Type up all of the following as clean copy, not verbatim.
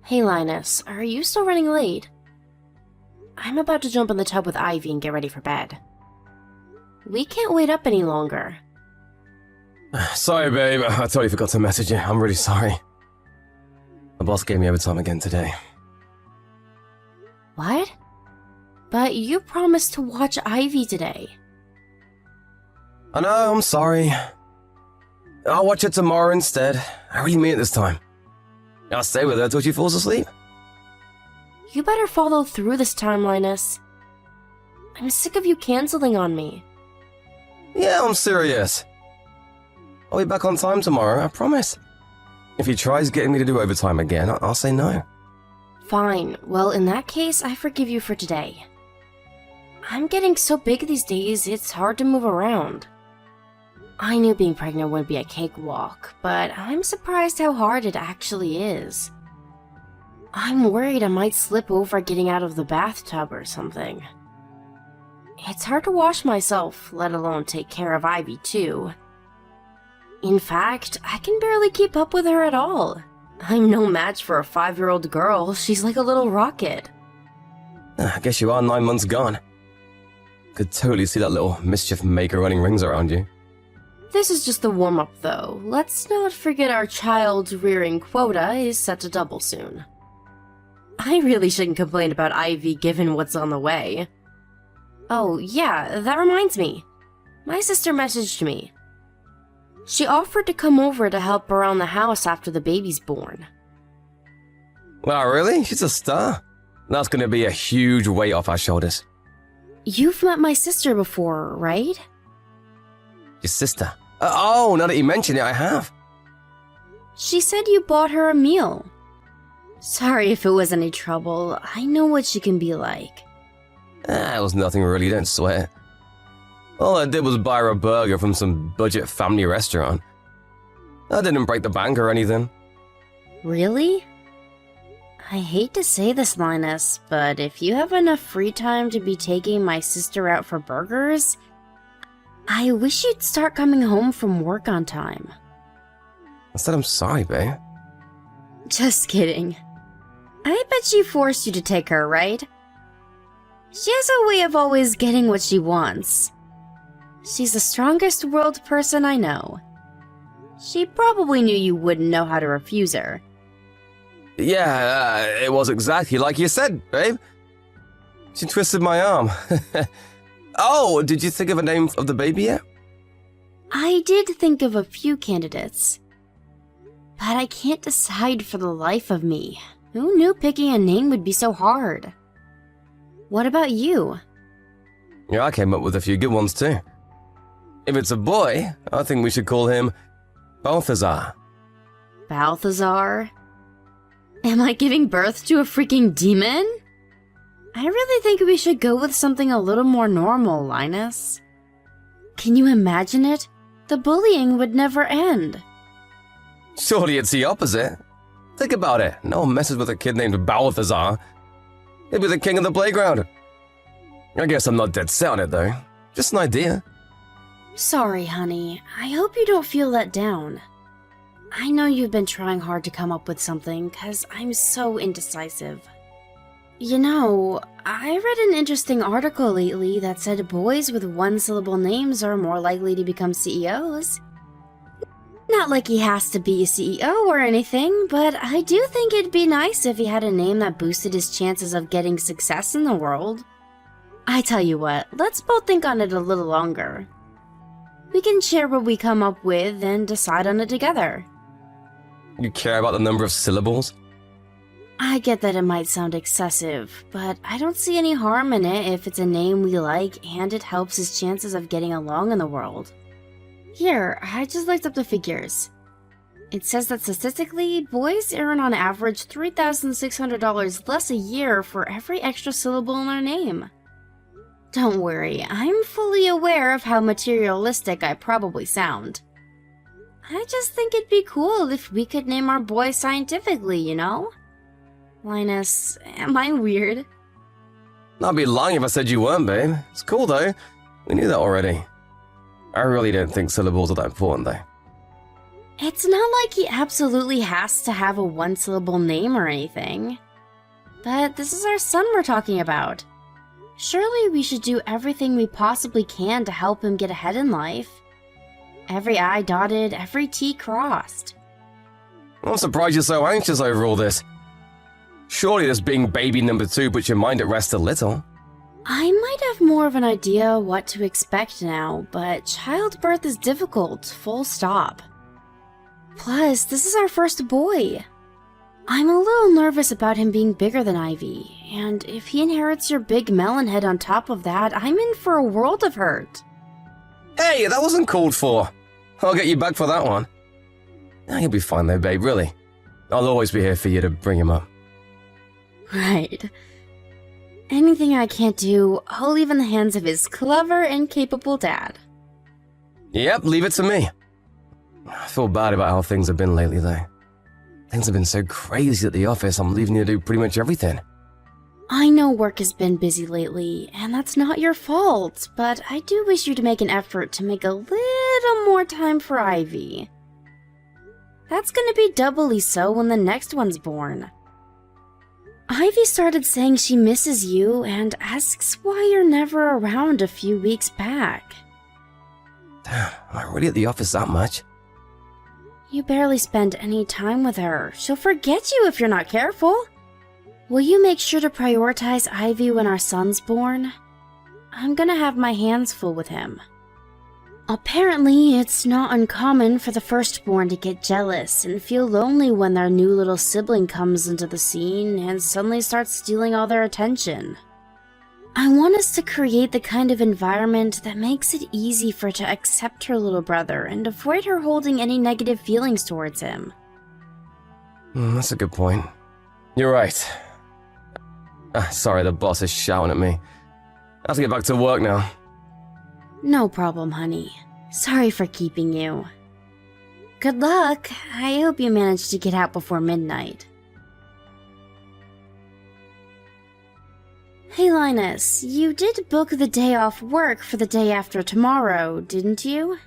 Hey Linus, are you still running late? I'm about to jump in the tub with Ivy and get ready for bed. We can't wait up any longer. Sorry, babe. I totally forgot to message you. I'm really sorry. The boss gave me overtime again today. What? But you promised to watch Ivy today. I know, I'm sorry. I'll watch it tomorrow instead. I really mean it this time. I'll stay with her till she falls asleep. You better follow through this time, Linus. I'm sick of you canceling on me. Yeah, I'm serious. I'll be back on time tomorrow, I promise. If he tries getting me to do overtime again, I'll say no. Fine. Well, in that case, I forgive you for today. I'm getting so big these days, it's hard to move around. I knew being pregnant wouldn't be a cakewalk, but I'm surprised how hard it actually is. I'm worried I might slip over getting out of the bathtub or something. It's hard to wash myself, let alone take care of Ivy too. In fact, I can barely keep up with her at all. I'm no match for a 5-year-old girl, she's like a little rocket. I guess you are 9 months gone. Could totally see that little mischief maker running rings around you. This is just the warm-up though. Let's not forget our child-rearing quota is set to double soon. I really shouldn't complain about Ivy given what's on the way. Oh yeah, that reminds me. My sister messaged me. She offered to come over to help around the house after the baby's born. Wow, really? She's a star. That's gonna be a huge weight off our shoulders. You've met my sister before, right? Your sister? Oh, now that you mention it, I have. She said you bought her a meal. Sorry if it was any trouble. I know what she can be like. It was nothing really, don't sweat. All I did was buy her a burger from some budget family restaurant. I didn't break the bank or anything. Really? I hate to say this, Linus, but if you have enough free time to be taking my sister out for burgers, I wish you'd start coming home from work on time. I said I'm sorry, babe. Just kidding. I bet she forced you to take her, right? She has a way of always getting what she wants. She's the strongest world person I know. She probably knew you wouldn't know how to refuse her. Yeah, it was exactly like you said, babe. She twisted my arm. Oh, did you think of a name of the baby yet? I did think of a few candidates, but I can't decide for the life of me. Who knew picking a name would be so hard? What about you? Yeah, I came up with a few good ones too. If it's a boy, I think we should call him Balthazar. Balthazar? Am I giving birth to a freaking demon? I really think we should go with something a little more normal, Linus. Can you imagine it? The bullying would never end. Surely it's the opposite. Think about it. No one messes with a kid named Balthazar. He'd be the king of the playground. I guess I'm not dead set on it though. Just an idea. Sorry, honey. I hope you don't feel let down. I know you've been trying hard to come up with something, 'cause I'm so indecisive. You know, I read an interesting article lately that said boys with one-syllable names are more likely to become CEOs. Not like he has to be a CEO or anything, but I do think it'd be nice if he had a name that boosted his chances of getting success in the world. I tell you what, let's both think on it a little longer. We can share what we come up with and decide on it together. You care about the number of syllables? I get that it might sound excessive, but I don't see any harm in it if it's a name we like and it helps his chances of getting along in the world. Here, I just looked up the figures. It says that statistically, boys earn on average $3,600 less a year for every extra syllable in their name. Don't worry, I'm fully aware of how materialistic I probably sound. I just think it'd be cool if we could name our boy scientifically, you know? Linus, am I weird? I'd be lying if I said you weren't, babe. It's cool though. We knew that already. I really don't think syllables are that important though. It's not like he absolutely has to have a one-syllable name or anything. But this is our son we're talking about. Surely we should do everything we possibly can to help him get ahead in life. Every I dotted, every T crossed. I'm surprised you're so anxious over all this. Surely this being baby number 2 puts your mind at rest a little. I might have more of an idea what to expect now, but childbirth is difficult, full stop. Plus, this is our first boy. I'm a little nervous about him being bigger than Ivy, and if he inherits your big melon head on top of that, I'm in for a world of hurt. Hey, that wasn't called for. I'll get you back for that one. You'll be fine though, babe, really. I'll always be here for you to bring him up. Right. Anything I can't do, I'll leave in the hands of his clever and capable dad. Yep, leave it to me. I feel bad about how things have been lately, though. Things have been so crazy at the office, I'm leaving you to do pretty much everything. I know work has been busy lately, and that's not your fault, but I do wish you to make an effort to make a little more time for Ivy. That's gonna be doubly so when the next one's born. Ivy started saying she misses you and asks why you're never around a few weeks back. Damn, am I really at the office that much? You barely spend any time with her. She'll forget you if you're not careful. Will you make sure to prioritize Ivy when our son's born? I'm gonna have my hands full with him. Apparently, it's not uncommon for the firstborn to get jealous and feel lonely when their new little sibling comes into the scene and suddenly starts stealing all their attention. I want us to create the kind of environment that makes it easy for her to accept her little brother and avoid her holding any negative feelings towards him. That's a good point. You're right. Sorry, the boss is shouting at me. I have to get back to work now. No problem, honey. Sorry for keeping you. Good luck. I hope you manage to get out before midnight. Hey Linus, you did book the day off work for the day after tomorrow, didn't you?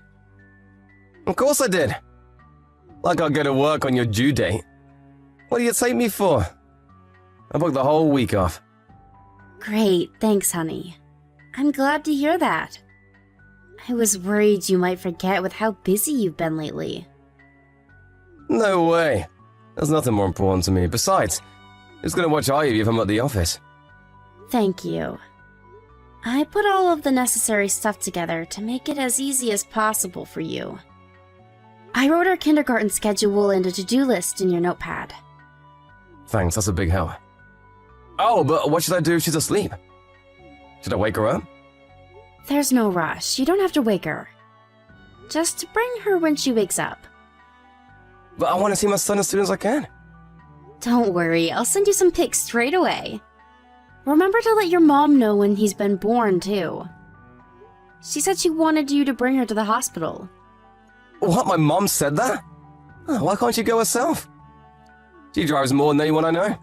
Of course I did. Like I'll go to work on your due date. What do you take me for? I booked the whole week off. Great, thanks honey. I'm glad to hear that. I was worried you might forget with how busy you've been lately. No way. There's nothing more important to me. Besides, who's gonna watch Ivy if I'm at the office? Thank you. I put all of the necessary stuff together to make it as easy as possible for you. I wrote our kindergarten schedule and a to-do list in your notepad. Thanks, that's a big help. Oh, but what should I do if she's asleep? Should I wake her up? There's no rush. You don't have to wake her. Just bring her when she wakes up. But I want to see my son as soon as I can. Don't worry, I'll send you some pics straight away. Remember to let your mom know when he's been born, too. She said she wanted you to bring her to the hospital. What, my mom said that? Oh, why can't she go herself? She drives more than anyone I know.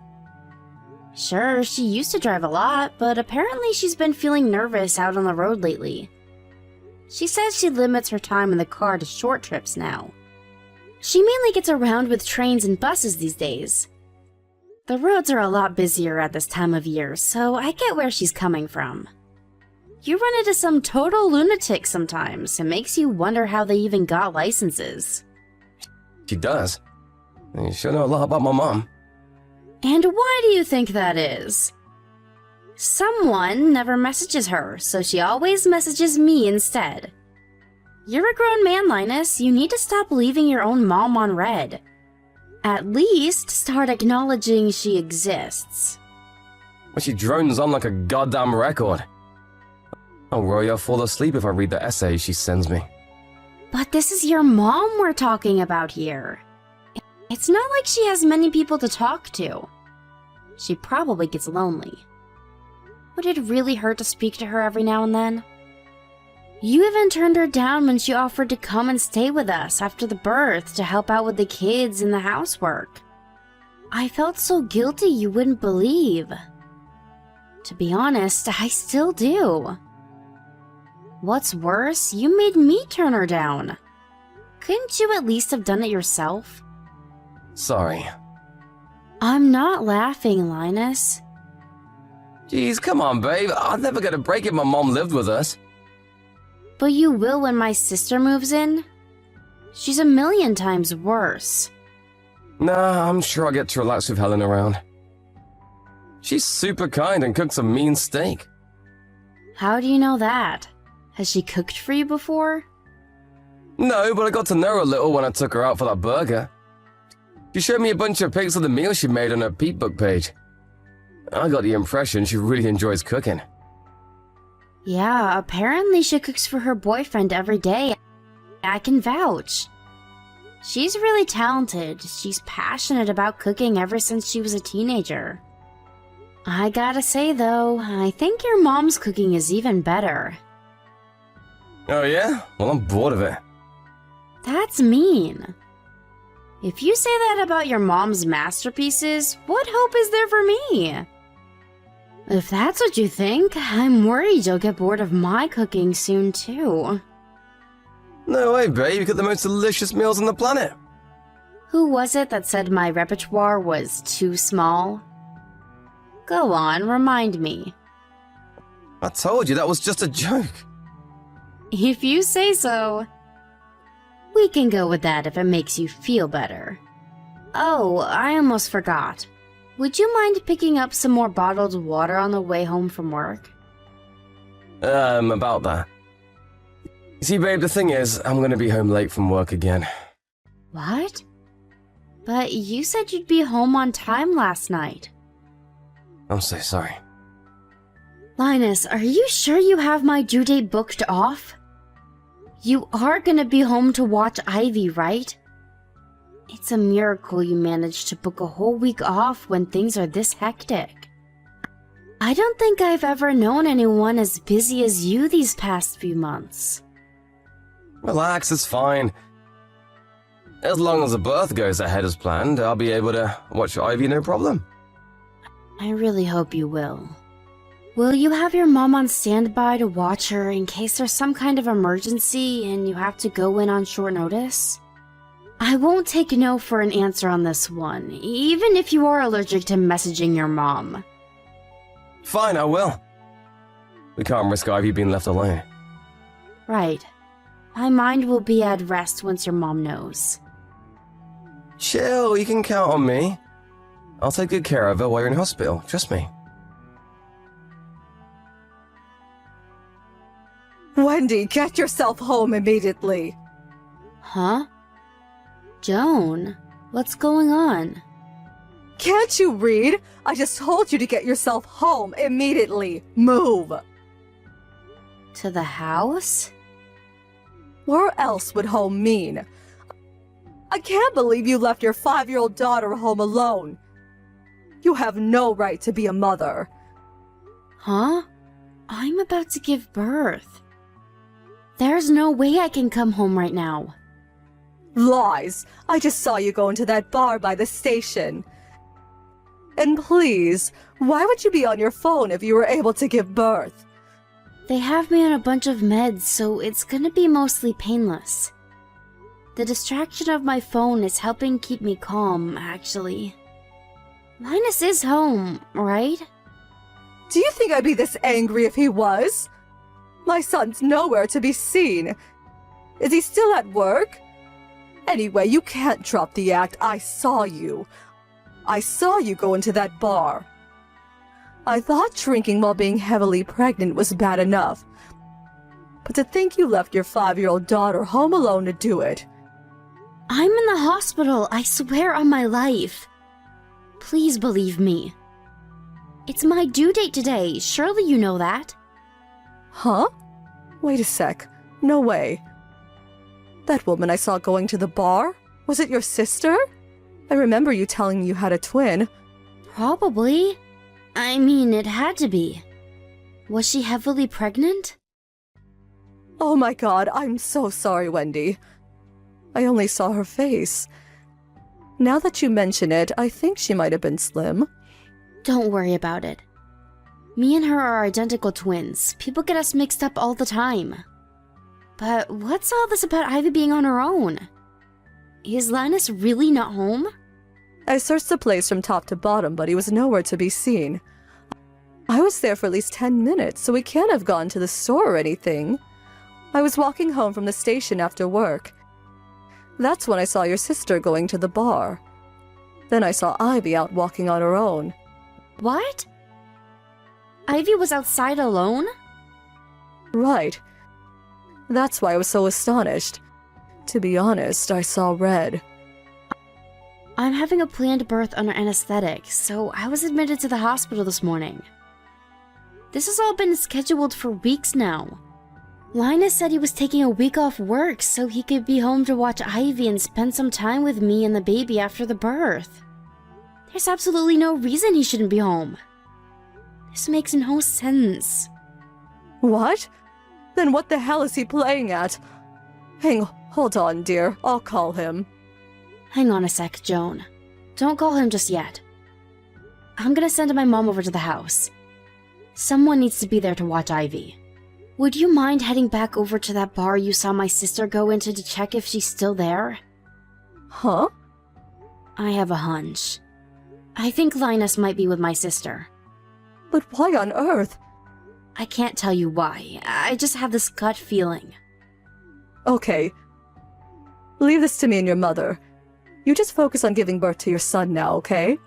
Sure, she used to drive a lot, but apparently she's been feeling nervous out on the road lately. She says she limits her time in the car to short trips now. She mainly gets around with trains and buses these days. The roads are a lot busier at this time of year, so I get where she's coming from. You run into some total lunatics sometimes. It makes you wonder how they even got licenses. She does. You sure know a lot about my mom. And why do you think that is? Someone never messages her, so she always messages me instead. You're a grown man, Linus. You need to stop leaving your own mom on red. At least start acknowledging she exists. But she drones on like a goddamn record. I'll worry I'll fall asleep if I read the essays she sends me. But this is your mom we're talking about here. It's not like she has many people to talk to. She probably gets lonely. Would it really hurt to speak to her every now and then? You even turned her down when she offered to come and stay with us after the birth to help out with the kids and the housework. I felt so guilty you wouldn't believe. To be honest, I still do. What's worse, you made me turn her down. Couldn't you at least have done it yourself? Sorry. I'm not laughing, Linus. Jeez, come on, babe. I'd never get a break if my mom lived with us. But you will when my sister moves in. She's a million times worse. Nah, I'm sure I'll get to relax with Helen around. She's super kind and cooks a mean steak. How do you know that? Has she cooked for you before? No, but I got to know her a little when I took her out for that burger. She showed me a bunch of pics of the meal she made on her Peep Book page. I got the impression she really enjoys cooking. Yeah, apparently she cooks for her boyfriend every day. I can vouch. She's really talented. She's passionate about cooking ever since she was a teenager. I gotta say though, I think your mom's cooking is even better. Oh yeah? Well, I'm bored of it. That's mean. If you say that about your mom's masterpieces, what hope is there for me? If that's what you think, I'm worried you'll get bored of my cooking soon too. No way, babe. You got the most delicious meals on the planet. Who was it that said my repertoire was too small? Go on, remind me. I told you that was just a joke. If you say so. We can go with that if it makes you feel better. Oh, I almost forgot. Would you mind picking up some more bottled water on the way home from work? About that. See, babe, the thing is, I'm gonna be home late from work again. What? But you said you'd be home on time last night. I'm so sorry. Linus, are you sure you have my due date booked off? You are gonna be home to watch Ivy, right? It's a miracle you managed to book a whole week off when things are this hectic. I don't think I've ever known anyone as busy as you these past few months. Relax, it's fine. As long as the birth goes ahead as planned, I'll be able to watch Ivy no problem. I really hope you will. Will you have your mom on standby to watch her in case there's some kind of emergency and you have to go in on short notice? I won't take no for an answer on this one, even if you are allergic to messaging your mom. Fine, I will. We can't risk Ivy being left alone. Right. My mind will be at rest once your mom knows. Chill, you can count on me. I'll take good care of her while you're in hospital, trust me. Wendy, get yourself home immediately. Huh? Joan, what's going on? Can't you read? I just told you to get yourself home immediately. Move. To the house? Where else would home mean? I can't believe you left your 5-year-old daughter home alone. You have no right to be a mother. Huh? I'm about to give birth. There's no way I can come home right now. Lies. I just saw you go into that bar by the station. And please, why would you be on your phone if you were able to give birth? They have me on a bunch of meds, so it's gonna be mostly painless. The distraction of my phone is helping keep me calm, actually. Linus is home, right? Do you think I'd be this angry if he was? My son's nowhere to be seen. Is he still at work? Anyway, you can't drop the act. I saw you. I saw you go into that bar. I thought drinking while being heavily pregnant was bad enough. But to think you left your 5-year-old daughter home alone to do it. I'm in the hospital, I swear on my life. Please believe me. It's my due date today, surely you know that. Huh? Wait a sec. No way. That woman I saw going to the bar? Was it your sister? I remember you telling me you had a twin. Probably. I mean, it had to be. Was she heavily pregnant? Oh my god, I'm so sorry, Wendy. I only saw her face. Now that you mention it, I think she might have been slim. Don't worry about it. Me and her are identical twins. People get us mixed up all the time. But what's all this about Ivy being on her own? Is Linus really not home? I searched the place from top to bottom, but he was nowhere to be seen. I was there for at least 10 minutes, so he can't have gone to the store or anything. I was walking home from the station after work. That's when I saw your sister going to the bar. Then I saw Ivy out walking on her own. What? Ivy was outside alone? Right. That's why I was so astonished. To be honest, I saw red. I'm having a planned birth under anesthetic, so I was admitted to the hospital this morning. This has all been scheduled for weeks now. Linus said he was taking a week off work so he could be home to watch Ivy and spend some time with me and the baby after the birth. There's absolutely no reason he shouldn't be home. This makes no sense. What? Then what the hell is he playing at? Hold on, dear. I'll call him. Hang on a sec, Joan. Don't call him just yet. I'm gonna send my mom over to the house. Someone needs to be there to watch Ivy. Would you mind heading back over to that bar you saw my sister go into to check if she's still there? Huh? I have a hunch. I think Linus might be with my sister. But why on earth? I can't tell you why. I just have this gut feeling. Okay. Leave this to me and your mother. You just focus on giving birth to your son now, okay?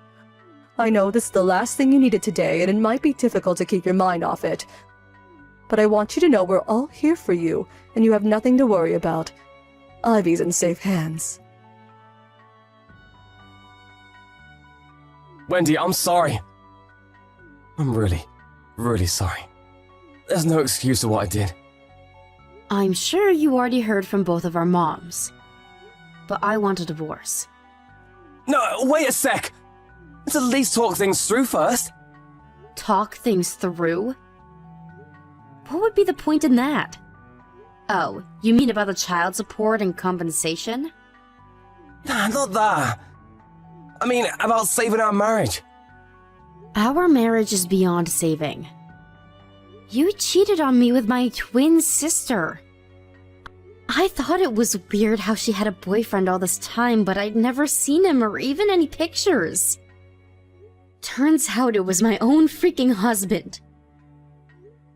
I know this is the last thing you needed today, and it might be difficult to keep your mind off it. But I want you to know we're all here for you, and you have nothing to worry about. Ivy's in safe hands. Wendy, I'm sorry. I'm really, really sorry. There's no excuse for what I did. I'm sure you already heard from both of our moms. But I want a divorce. No, wait a sec! Let's at least talk things through first. Talk things through? What would be the point in that? Oh, you mean about the child support and compensation? Nah, not that. I mean, about saving our marriage. Our marriage is beyond saving. You cheated on me with my twin sister. I thought it was weird how she had a boyfriend all this time, but I'd never seen him or even any pictures. Turns out it was my own freaking husband.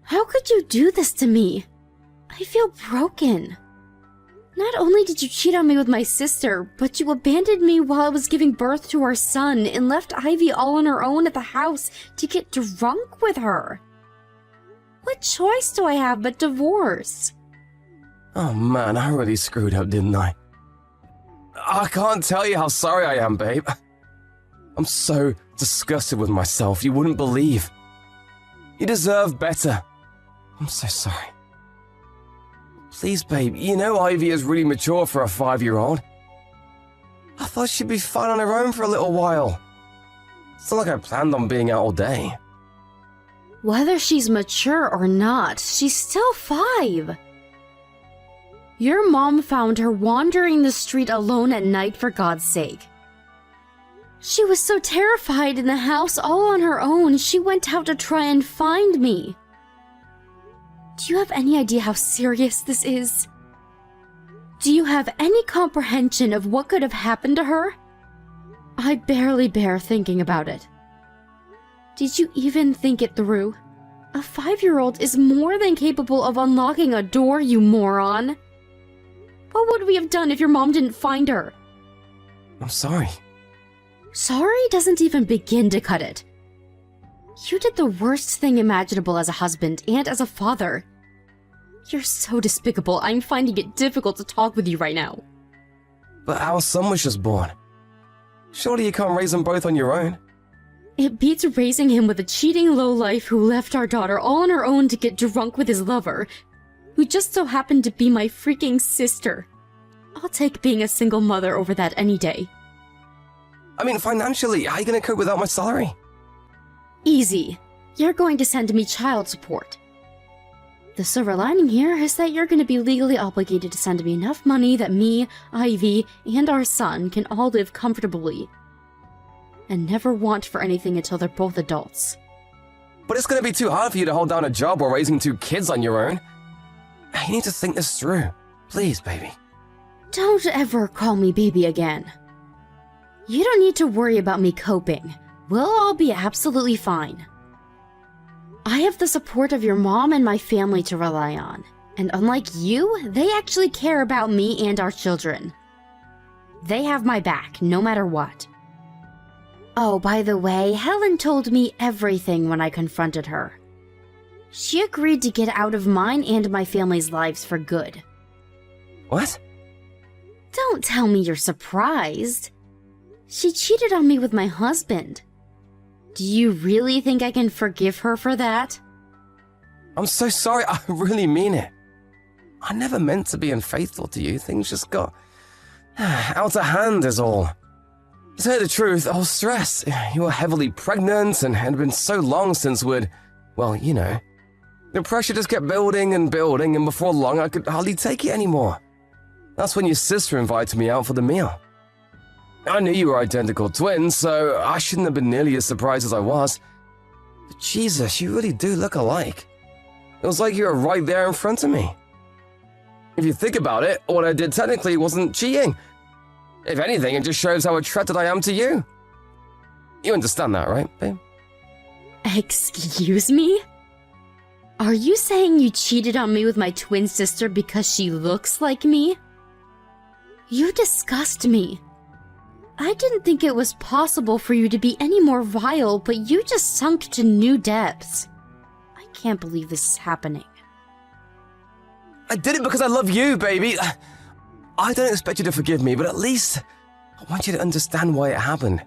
How could you do this to me? I feel broken. Not only did you cheat on me with my sister, but you abandoned me while I was giving birth to our son and left Ivy all on her own at the house to get drunk with her. What choice do I have but divorce? Oh man, I really screwed up, didn't I? I can't tell you how sorry I am, babe. I'm so disgusted with myself, you wouldn't believe. You deserve better. I'm so sorry. Please, babe, you know Ivy is really mature for a 5-year-old. I thought she'd be fine on her own for a little while. It's not like I planned on being out all day. Whether she's mature or not, she's still 5. Your mom found her wandering the street alone at night, for God's sake. She was so terrified in the house all on her own, she went out to try and find me. Do you have any idea how serious this is? Do you have any comprehension of what could have happened to her? I barely bear thinking about it. Did you even think it through? A 5-year-old is more than capable of unlocking a door, you moron. What would we have done if your mom didn't find her? I'm sorry. Sorry doesn't even begin to cut it. You did the worst thing imaginable as a husband and as a father. You're so despicable, I'm finding it difficult to talk with you right now. But our son was just born. Surely you can't raise them both on your own. It beats raising him with a cheating lowlife who left our daughter all on her own to get drunk with his lover, who just so happened to be my freaking sister. I'll take being a single mother over that any day. I mean, financially, how are you going to cope without my salary? Easy. You're going to send me child support. The silver lining here is that you're going to be legally obligated to send me enough money that me, Ivy, and our son can all live comfortably. And never want for anything until they're both adults. But it's going to be too hard for you to hold down a job while raising 2 kids on your own. You need to think this through. Please, baby. Don't ever call me baby again. You don't need to worry about me coping. We'll all be absolutely fine. I have the support of your mom and my family to rely on. And unlike you, they actually care about me and our children. They have my back, no matter what. Oh, by the way, Helen told me everything when I confronted her. She agreed to get out of mine and my family's lives for good. What? Don't tell me you're surprised. She cheated on me with my husband. Do you really think I can forgive her for that? I'm so sorry, I really mean it. I never meant to be unfaithful to you. Things just got out of hand is all. To tell you the truth, I was stressed. You were heavily pregnant and had been so long since we'd, well, you know. The pressure just kept building and building, and before long I could hardly take it anymore. That's when your sister invited me out for the meal. I knew you were identical twins, so I shouldn't have been nearly as surprised as I was. But Jesus, you really do look alike. It was like you were right there in front of me. If you think about it, what I did technically wasn't cheating. If anything, it just shows how attracted I am to you. You understand that, right, babe? Excuse me? Are you saying you cheated on me with my twin sister because she looks like me? You disgust me. I didn't think it was possible for you to be any more vile, but you just sunk to new depths. I can't believe this is happening. I did it because I love you, baby. I don't expect you to forgive me, but at least I want you to understand why it happened.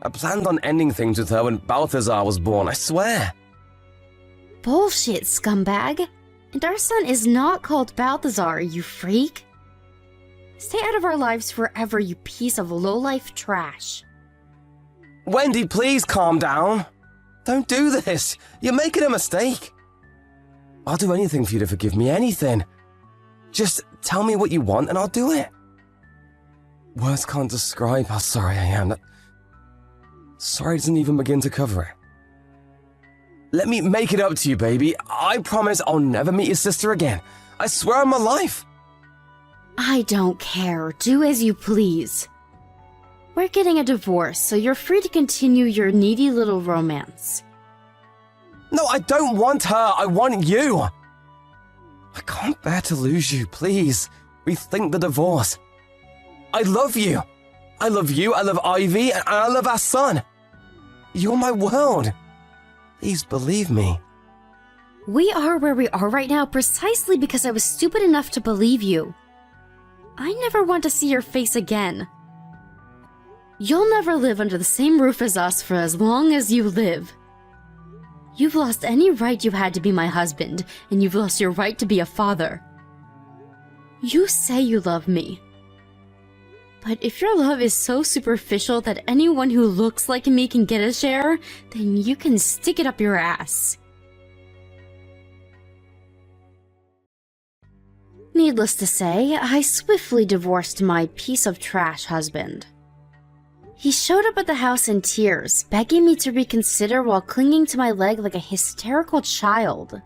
I planned on ending things with her when Balthazar was born, I swear. Bullshit, scumbag. And our son is not called Balthazar, you freak. Stay out of our lives forever, you piece of low-life trash. Wendy, please calm down. Don't do this. You're making a mistake. I'll do anything for you to forgive me, anything. Just tell me what you want and I'll do it. Words can't describe how sorry I am. Sorry doesn't even begin to cover it. Let me make it up to you, baby. I promise I'll never meet your sister again. I swear on my life. I don't care. Do as you please. We're getting a divorce, so you're free to continue your needy little romance. No, I don't want her. I want you. I can't bear to lose you. Please, rethink the divorce. I love you. I love you, I love Ivy, and I love our son. You're my world. Please believe me. We are where we are right now precisely because I was stupid enough to believe you. I never want to see your face again. You'll never live under the same roof as us for as long as you live. You've lost any right you had to be my husband, and you've lost your right to be a father. You say you love me. But if your love is so superficial that anyone who looks like me can get a share, then you can stick it up your ass. Needless to say, I swiftly divorced my piece of trash husband. He showed up at the house in tears, begging me to reconsider while clinging to my leg like a hysterical child.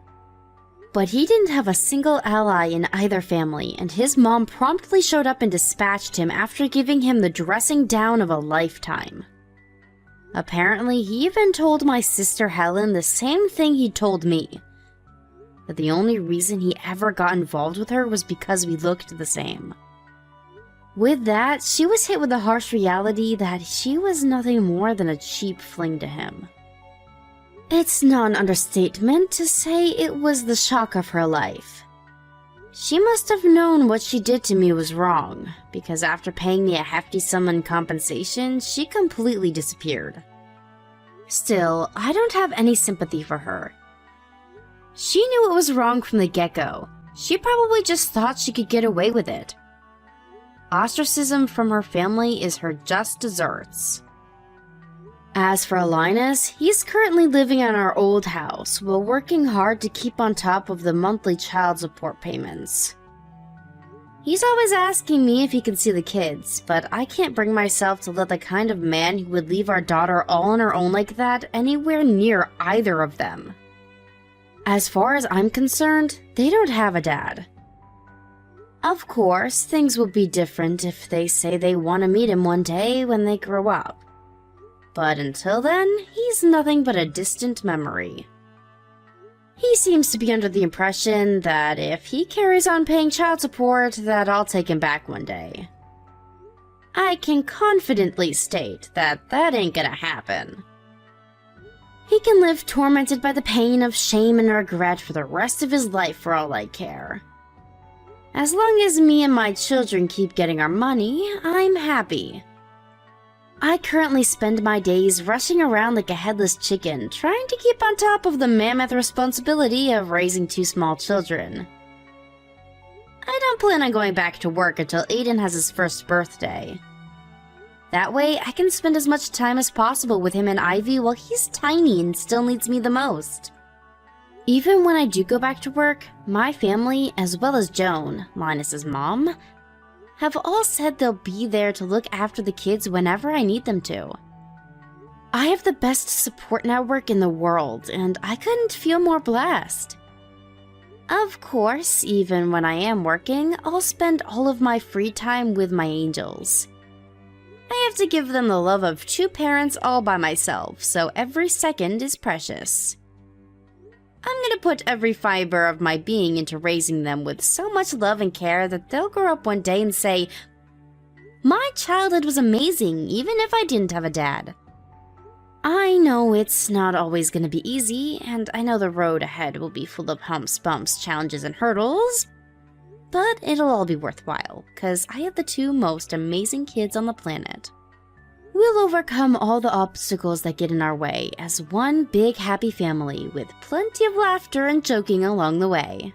But he didn't have a single ally in either family, and his mom promptly showed up and dispatched him after giving him the dressing down of a lifetime. Apparently, he even told my sister Helen the same thing he told me, that the only reason he ever got involved with her was because we looked the same. With that, she was hit with the harsh reality that she was nothing more than a cheap fling to him. It's not an understatement to say it was the shock of her life. She must have known what she did to me was wrong, because after paying me a hefty sum in compensation, she completely disappeared. Still, I don't have any sympathy for her. She knew it was wrong from the get-go. She probably just thought she could get away with it. Ostracism from her family is her just desserts. As for Linus, he's currently living in our old house while working hard to keep on top of the monthly child support payments. He's always asking me if he can see the kids, but I can't bring myself to let the kind of man who would leave our daughter all on her own like that anywhere near either of them. As far as I'm concerned, they don't have a dad. Of course, things will be different if they say they want to meet him one day when they grow up. But until then, he's nothing but a distant memory. He seems to be under the impression that if he carries on paying child support, that I'll take him back one day. I can confidently state that that ain't gonna happen. He can live tormented by the pain of shame and regret for the rest of his life for all I care. As long as me and my children keep getting our money, I'm happy. I currently spend my days rushing around like a headless chicken, trying to keep on top of the mammoth responsibility of raising 2 small children. I don't plan on going back to work until Aiden has his first birthday. That way, I can spend as much time as possible with him and Ivy while he's tiny and still needs me the most. Even when I do go back to work, my family, as well as Joan, Linus's mom, have all said they'll be there to look after the kids whenever I need them to. I have the best support network in the world, and I couldn't feel more blessed. Of course, even when I am working, I'll spend all of my free time with my angels. I have to give them the love of 2 parents all by myself, so every second is precious. I'm gonna put every fiber of my being into raising them with so much love and care that they'll grow up one day and say, "My childhood was amazing, even if I didn't have a dad." I know it's not always gonna be easy, and I know the road ahead will be full of humps, bumps, challenges, and hurdles, but it'll all be worthwhile, because I have the 2 most amazing kids on the planet. We'll overcome all the obstacles that get in our way as one big happy family with plenty of laughter and joking along the way.